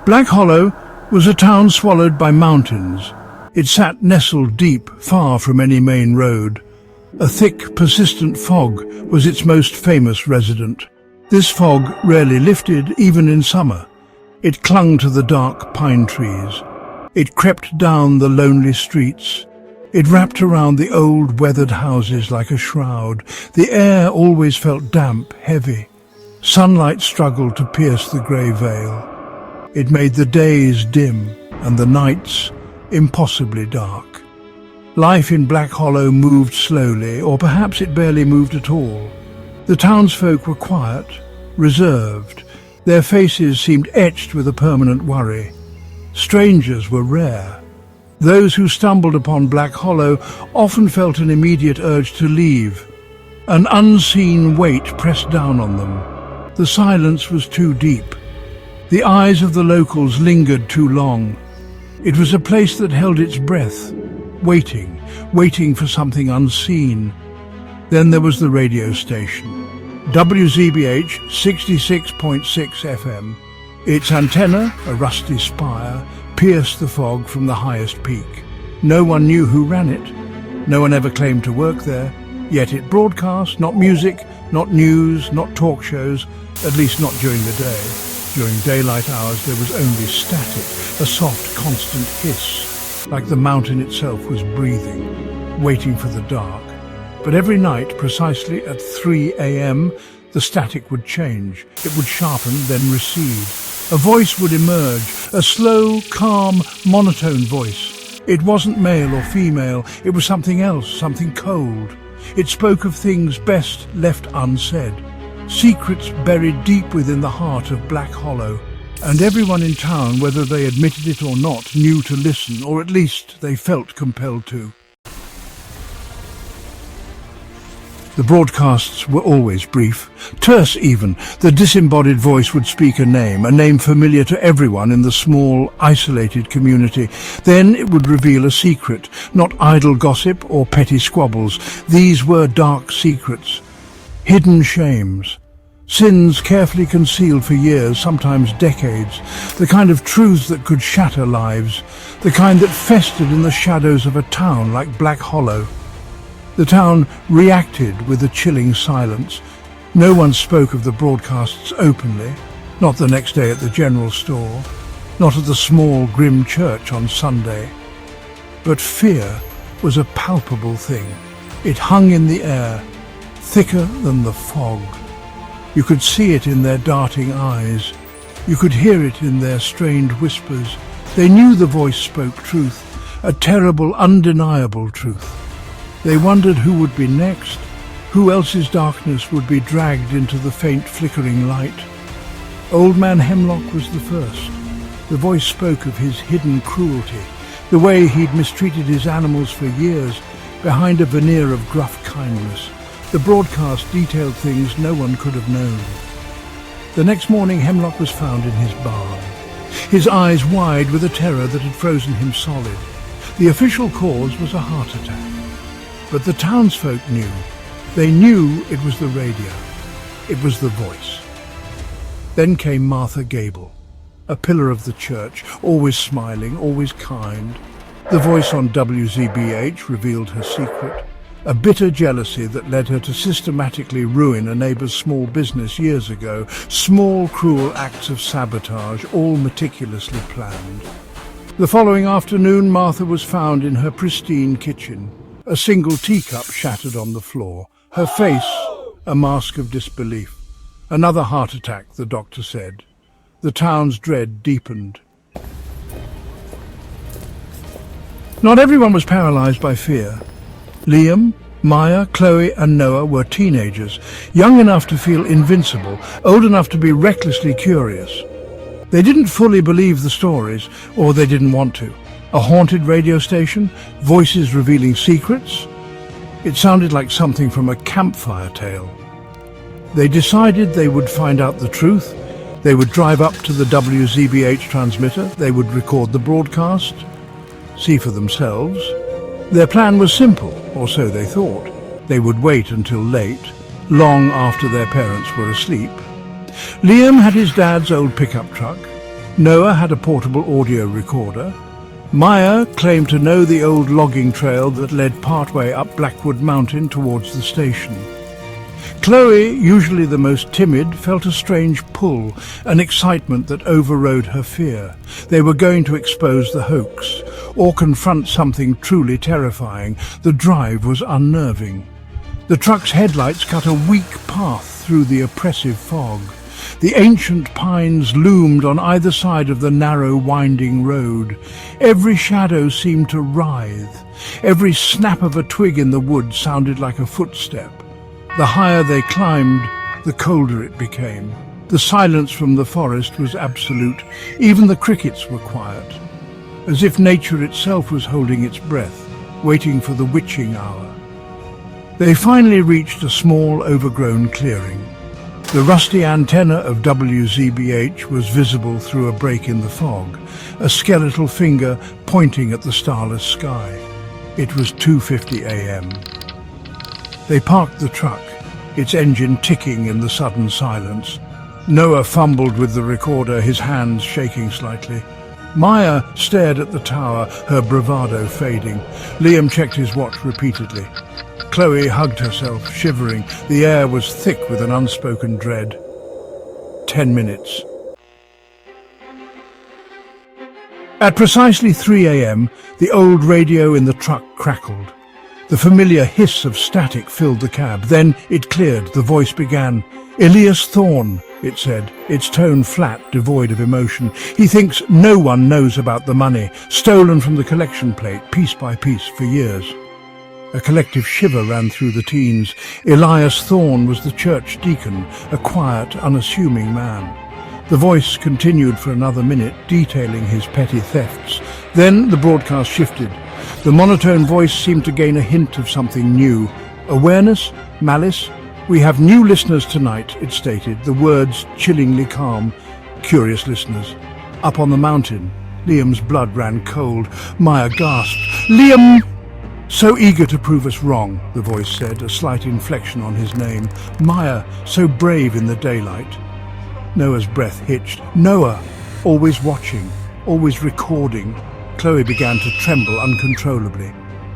Black Hollow was a town swallowed by mountains. It sat nestled deep, far from any main road. A thick, persistent fog was its most famous resident. This fog rarely lifted, even in summer. It clung to the dark pine trees. It crept down the lonely streets. It wrapped around the old, weathered houses like a shroud. The air always felt damp, heavy. Sunlight struggled to pierce the grey veil. It made the days dim and the nights impossibly dark. Life in Black Hollow moved slowly, or perhaps it barely moved at all. The townsfolk were quiet, reserved. Their faces seemed etched with a permanent worry. Strangers were rare. Those who stumbled upon Black Hollow often felt an immediate urge to leave. An unseen weight pressed down on them. The silence was too deep. The eyes of the locals lingered too long. It was a place that held its breath, waiting for something unseen. Then there was the radio station, WZBH 66.6 FM. Its antenna, a rusty spire, pierced the fog from the highest peak. No one knew who ran it. No one ever claimed to work there. Yet it broadcast not music, not news, not talk shows, at least not during the day. During daylight hours there was only static, a soft, constant hiss, like the mountain itself was breathing, waiting for the dark. But every night, precisely at 3 a.m., the static would change. It would sharpen, then recede. A voice would emerge, a slow, calm, monotone voice. It wasn't male or female, it was something else, something cold. It spoke of things best left unsaid. Secrets buried deep within the heart of Black Hollow, and everyone in town, whether they admitted it or not, knew to listen, or at least they felt compelled to. The broadcasts were always brief, terse even. The disembodied voice would speak a name familiar to everyone in the small, isolated community. Then it would reveal a secret, not idle gossip or petty squabbles. These were dark secrets. Hidden shames, sins carefully concealed for years, sometimes decades, the kind of truths that could shatter lives, the kind that festered in the shadows of a town like Black Hollow. The town reacted with a chilling silence. No one spoke of the broadcasts openly, not the next day at the general store, not at the small, grim church on Sunday. But fear was a palpable thing. It hung in the air, thicker than the fog. You could see it in their darting eyes. You could hear it in their strained whispers. They knew the voice spoke truth, a terrible, undeniable truth. They wondered who would be next, who else's darkness would be dragged into the faint flickering light. Old Man Hemlock was the first. The voice spoke of his hidden cruelty, the way he'd mistreated his animals for years, behind a veneer of gruff kindness. The broadcast detailed things no one could have known. The next morning, Hemlock was found in his barn, his eyes wide with a terror that had frozen him solid. The official cause was a heart attack. But the townsfolk knew. They knew it was the radio. It was the voice. Then came Martha Gable, a pillar of the church, always smiling, always kind. The voice on WZBH revealed her secret. A bitter jealousy that led her to systematically ruin a neighbour's small business years ago. Small, cruel acts of sabotage, all meticulously planned. The following afternoon, Martha was found in her pristine kitchen. A single teacup shattered on the floor. Her face, a mask of disbelief. Another heart attack, the doctor said. The town's dread deepened. Not everyone was paralyzed by fear. Liam, Maya, Chloe and Noah were teenagers, young enough to feel invincible, old enough to be recklessly curious. They didn't fully believe the stories, or they didn't want to. A haunted radio station, voices revealing secrets. It sounded like something from a campfire tale. They decided they would find out the truth. They would drive up to the WZBH transmitter. They would record the broadcast, see for themselves. Their plan was simple, or so they thought. They would wait until late, long after their parents were asleep. Liam had his dad's old pickup truck. Noah had a portable audio recorder. Maya claimed to know the old logging trail that led partway up Blackwood Mountain towards the station. Chloe, usually the most timid, felt a strange pull, an excitement that overrode her fear. They were going to expose the hoax, or confront something truly terrifying. The drive was unnerving. The truck's headlights cut a weak path through the oppressive fog. The ancient pines loomed on either side of the narrow, winding road. Every shadow seemed to writhe. Every snap of a twig in the wood sounded like a footstep. The higher they climbed, the colder it became. The silence from the forest was absolute. Even the crickets were quiet, as if nature itself was holding its breath, waiting for the witching hour. They finally reached a small, overgrown clearing. The rusty antenna of WZBH was visible through a break in the fog, a skeletal finger pointing at the starless sky. It was 2:50 a.m. They parked the truck, its engine ticking in the sudden silence. Noah fumbled with the recorder, his hands shaking slightly. Maya stared at the tower, her bravado fading. Liam checked his watch repeatedly. Chloe hugged herself, shivering. The air was thick with an unspoken dread. 10 minutes. At precisely 3 a.m., the old radio in the truck crackled. The familiar hiss of static filled the cab. Then it cleared. The voice began. "Elias Thorne," it said, its tone flat, devoid of emotion. "He thinks no one knows about the money, stolen from the collection plate, piece by piece, for years." A collective shiver ran through the teens. Elias Thorne was the church deacon, a quiet, unassuming man. The voice continued for another minute, detailing his petty thefts. Then the broadcast shifted. The monotone voice seemed to gain a hint of something new. Awareness? Malice? "We have new listeners tonight," it stated, the words chillingly calm. Curious listeners. Up on the mountain. Liam's blood ran cold. Maya gasped. "Liam!" "So eager to prove us wrong," the voice said, a slight inflection on his name. "Maya, so brave in the daylight." Noah's breath hitched. Noah, always watching, always recording. Chloe began to tremble uncontrollably.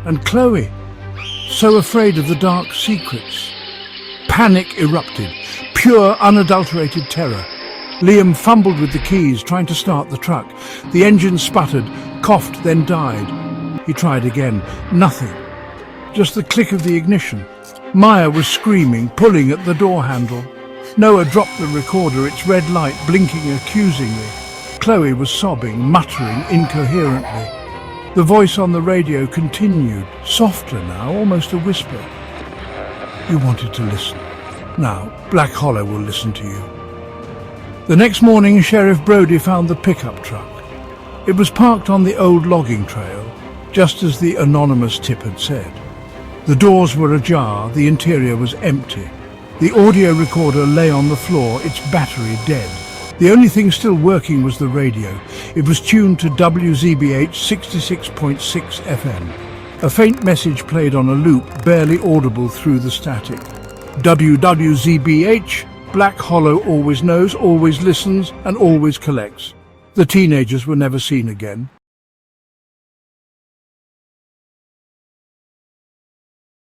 And Chloe, so afraid of the dark secrets. Panic erupted, pure, unadulterated terror. Liam fumbled with the keys, trying to start the truck. The engine sputtered, coughed, then died. He tried again. Nothing. Just the click of the ignition. Maya was screaming, pulling at the door handle. Noah dropped the recorder, its red light blinking accusingly. Chloe was sobbing, muttering incoherently. The voice on the radio continued, softer now, almost a whisper. "You wanted to listen. Now, Black Hollow will listen to you." The next morning, Sheriff Brody found the pickup truck. It was parked on the old logging trail, just as the anonymous tip had said. The doors were ajar, the interior was empty. The audio recorder lay on the floor, its battery dead. The only thing still working was the radio. It was tuned to WZBH 66.6 FM. A faint message played on a loop, barely audible through the static. WZBH, Black Hollow always knows, always listens, and always collects. The teenagers were never seen again.